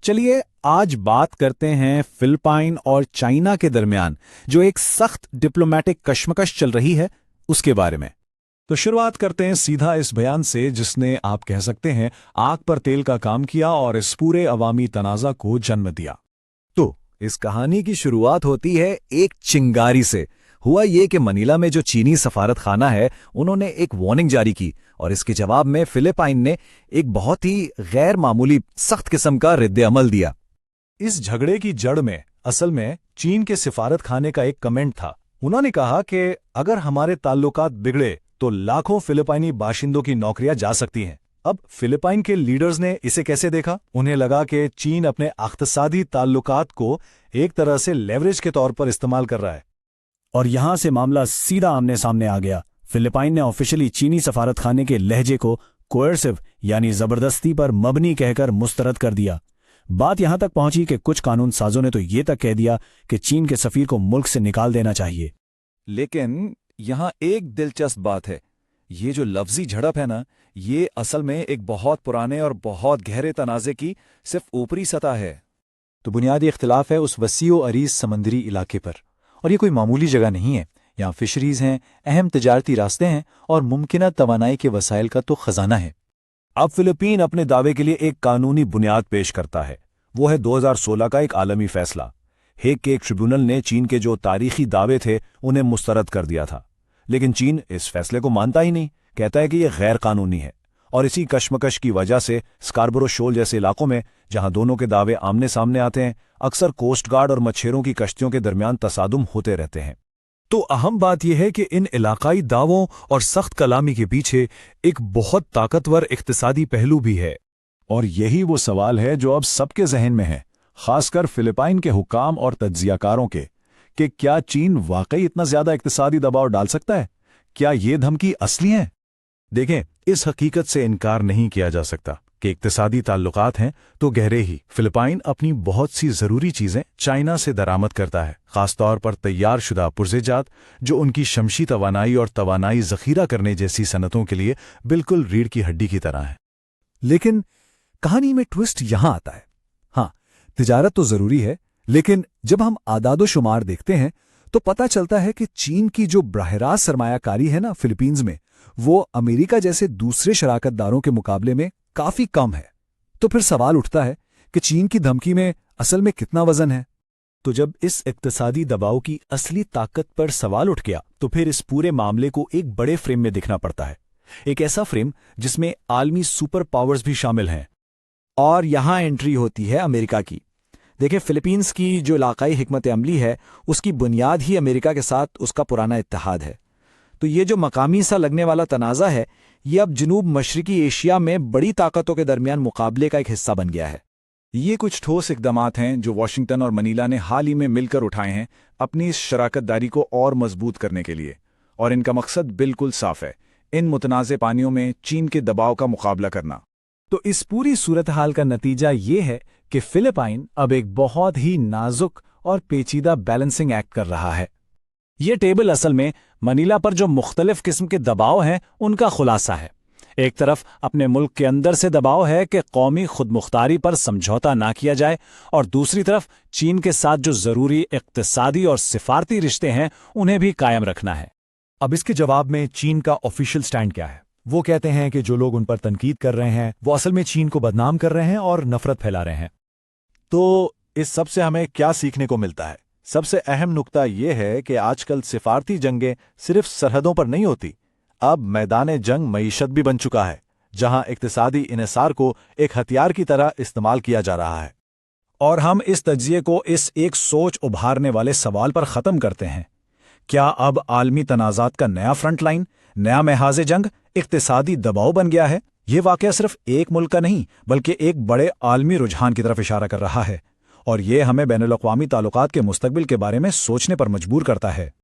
چلیے آج بات کرتے ہیں فلپائن اور چائنا کے درمیان جو ایک سخت ڈپلومیٹک کشمکش چل رہی ہے اس کے بارے میں۔ تو شروعات کرتے ہیں سیدھا اس بیان سے جس نے آپ کہہ سکتے ہیں آگ پر تیل کا کام کیا اور اس پورے عوامی تنازع کو جنم دیا۔ تو اس کہانی کی شروعات ہوتی ہے ایک چنگاری سے۔ ہوا یہ کہ منیلا میں جو چینی سفارت خانہ ہے انہوں نے ایک وارننگ جاری کی اور اس کے جواب میں فلپائن نے ایک بہت ہی غیر معمولی سخت قسم کا رد عمل دیا۔ اس جھگڑے کی جڑ میں اصل میں چین کے سفارت خانے کا ایک کمنٹ تھا۔ انہوں نے کہا کہ اگر ہمارے تعلقات بگڑے تو لاکھوں فلپائنی باشندوں کی نوکریاں جا سکتی ہیں۔ اب فلپائن کے لیڈرز نے اسے کیسے دیکھا؟ انہیں لگا کہ چین اپنے اقتصادی تعلقات کو ایک طرح سے لیوریج کے طور پر استعمال کر رہا ہے، اور یہاں سے معاملہ سیدھا آمنے سامنے آ گیا۔ فلپائن نے آفیشلی چینی سفارت خانے کے لہجے کو کوئرسو یعنی زبردستی پر مبنی کہہ کر مسترد کر دیا۔ بات یہاں تک پہنچی کہ کچھ قانون سازوں نے تو یہ تک کہہ دیا کہ چین کے سفیر کو ملک سے نکال دینا چاہیے۔ لیکن یہاں ایک دلچسپ بات ہے، یہ جو لفظی جھڑپ ہے نا، یہ اصل میں ایک بہت پرانے اور بہت گہرے تنازع کی صرف اوپری سطح ہے۔ تو بنیادی اختلاف ہے اس وسیع و عریض سمندری علاقے پر، اور یہ کوئی معمولی جگہ نہیں ہے۔ یہاں فشریز ہیں، اہم تجارتی راستے ہیں اور ممکنہ توانائی کے وسائل کا تو خزانہ ہے۔ اب فلپین اپنے دعوے کے لیے ایک قانونی بنیاد پیش کرتا ہے، وہ ہے 2016 کا ایک عالمی فیصلہ۔ ہیگ کے ایک ٹریبیونل نے چین کے جو تاریخی دعوے تھے انہیں مسترد کر دیا تھا، لیکن چین اس فیصلے کو مانتا ہی نہیں، کہتا ہے کہ یہ غیر قانونی ہے۔ اور اسی کشمکش کی وجہ سے اسکاربرو شول جیسے علاقوں میں جہاں دونوں کے دعوے آمنے سامنے آتے ہیں، اکثر کوسٹ گارڈ اور مچھیروں کی کشتیوں کے درمیان تصادم ہوتے رہتے ہیں۔ تو اہم بات یہ ہے کہ ان علاقائی دعووں اور سخت کلامی کے پیچھے ایک بہت طاقتور اقتصادی پہلو بھی ہے، اور یہی وہ سوال ہے جو اب سب کے ذہن میں ہے، خاص کر فلپائن کے حکام اور تجزیہ کاروں کے، کہ کیا چین واقعی اتنا زیادہ اقتصادی دباؤ ڈال سکتا ہے؟ کیا یہ دھمکی اصلی ہے؟ دیکھیں، اس حقیقت سے انکار نہیں کیا جا سکتا کہ اقتصادی تعلقات ہیں تو گہرے ہی۔ فلپائن اپنی بہت سی ضروری چیزیں چائنا سے درآمد کرتا ہے، خاص طور پر تیار شدہ پرزے جات جو ان کی شمسی توانائی اور توانائی ذخیرہ کرنے جیسی صنعتوں کے لیے بالکل ریڑھ کی ہڈی کی طرح ہے۔ لیکن کہانی میں ٹوسٹ یہاں آتا ہے۔ ہاں، تجارت تو ضروری ہے، لیکن جب ہم اعداد و شمار دیکھتے ہیں تو پتہ چلتا ہے کہ چین کی جو براہ راست سرمایہ کاری ہے نا فلپینز میں، وہ امریکہ جیسے دوسرے شراکت داروں کے مقابلے میں کافی کم ہے۔ تو پھر سوال اٹھتا ہے کہ چین کی دھمکی میں اصل میں کتنا وزن ہے؟ تو جب اس اقتصادی دباؤ کی اصلی طاقت پر سوال اٹھ گیا تو پھر اس پورے معاملے کو ایک بڑے فریم میں دیکھنا پڑتا ہے، ایک ایسا فریم جس میں عالمی سپر پاورز بھی شامل ہیں۔ اور یہاں انٹری ہوتی ہے امریکہ کی۔ دیکھیں، فلپینز کی جو علاقائی حکمت عملی ہے اس کی بنیاد ہی امریکہ کے ساتھ اس کا پرانا اتحاد ہے۔ تو یہ جو مقامی سا لگنے والا تنازع ہے یہ اب جنوب مشرقی ایشیا میں بڑی طاقتوں کے درمیان مقابلے کا ایک حصہ بن گیا ہے۔ یہ کچھ ٹھوس اقدامات ہیں جو واشنگٹن اور منیلا نے حال ہی میں مل کر اٹھائے ہیں اپنی اس شراکت داری کو اور مضبوط کرنے کے لیے، اور ان کا مقصد بالکل صاف ہے، ان متنازع پانیوں میں چین کے دباؤ کا مقابلہ کرنا۔ تو اس پوری صورتحال کا نتیجہ یہ ہے کہ فلپائن اب ایک بہت ہی نازک اور پیچیدہ بیلنسنگ ایکٹ کر رہا ہے۔ یہ ٹیبل اصل میں منیلا پر جو مختلف قسم کے دباؤ ہیں ان کا خلاصہ ہے۔ ایک طرف اپنے ملک کے اندر سے دباؤ ہے کہ قومی خود مختاری پر سمجھوتا نہ کیا جائے، اور دوسری طرف چین کے ساتھ جو ضروری اقتصادی اور سفارتی رشتے ہیں انہیں بھی قائم رکھنا ہے۔ اب اس کے جواب میں چین کا آفیشیل سٹینڈ کیا ہے؟ وہ کہتے ہیں کہ جو لوگ ان پر تنقید کر رہے ہیں وہ اصل میں چین کو بدنام کر رہے ہیں اور نفرت پھیلا رہے ہیں۔ تو اس سب سے ہمیں کیا سیکھنے کو ملتا ہے؟ سب سے اہم نقطہ یہ ہے کہ آج کل سفارتی جنگیں صرف سرحدوں پر نہیں ہوتی، اب میدان جنگ معیشت بھی بن چکا ہے، جہاں اقتصادی انحصار کو ایک ہتھیار کی طرح استعمال کیا جا رہا ہے۔ اور ہم اس تجزیے کو اس ایک سوچ ابھارنے والے سوال پر ختم کرتے ہیں، کیا اب عالمی تنازعات کا نیا فرنٹ لائن، نیا محاذ جنگ اقتصادی دباؤ بن گیا ہے؟ یہ واقعہ صرف ایک ملک کا نہیں بلکہ ایک بڑے عالمی رجحان کی طرف اشارہ کر رہا ہے، اور یہ ہمیں بین الاقوامی تعلقات کے مستقبل کے بارے میں سوچنے پر مجبور کرتا ہے۔